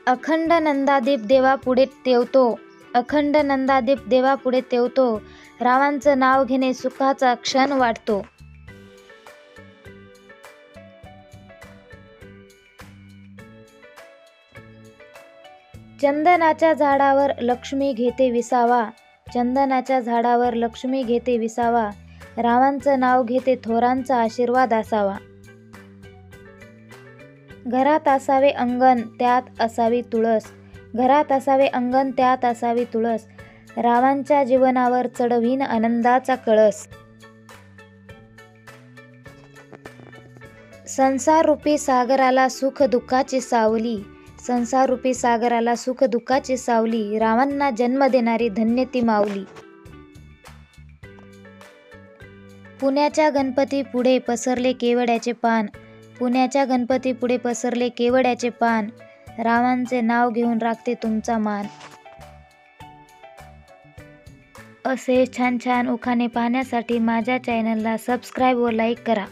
अखंड नंदादीप देवापुढे तेवतो, अखंड नंदादीप देवापुढे तेवतो, रावांचं नाव घेणे सुखाचा क्षण वाटतो. चंदनाच्या झाडावर लक्ष्मी घेते विसावा, चंदनाच्या झाडावर लक्ष्मी घेते विसावा, रावांचं नाव घेते थोरांचा आशीर्वाद असावा. घरात असावे अंगण त्यात असावी तुळस, घरात असावे अंगण त्यात असावी तुळस, रावांच्या जीवनावर चढवीन आनंदाचा कळस. संसाररूपी सागराला सुख दुःखाची सावली, संसाररूपी सागराला सुख दुःखाची सावली, रावांना जन्म देणारी धन्य ती माऊली. पुण्याच्या गणपती पुढे पसरले केवड्याचे पान, पुण्याच्या गणपती पुढे पसरले केवड्याचे पान, रावांचे नाव घेऊन राखते तुमचा मान. असे छान छान उखाणे पाहण्यासाठी माझ्या चॅनलला सबस्क्राईब व लाईक करा.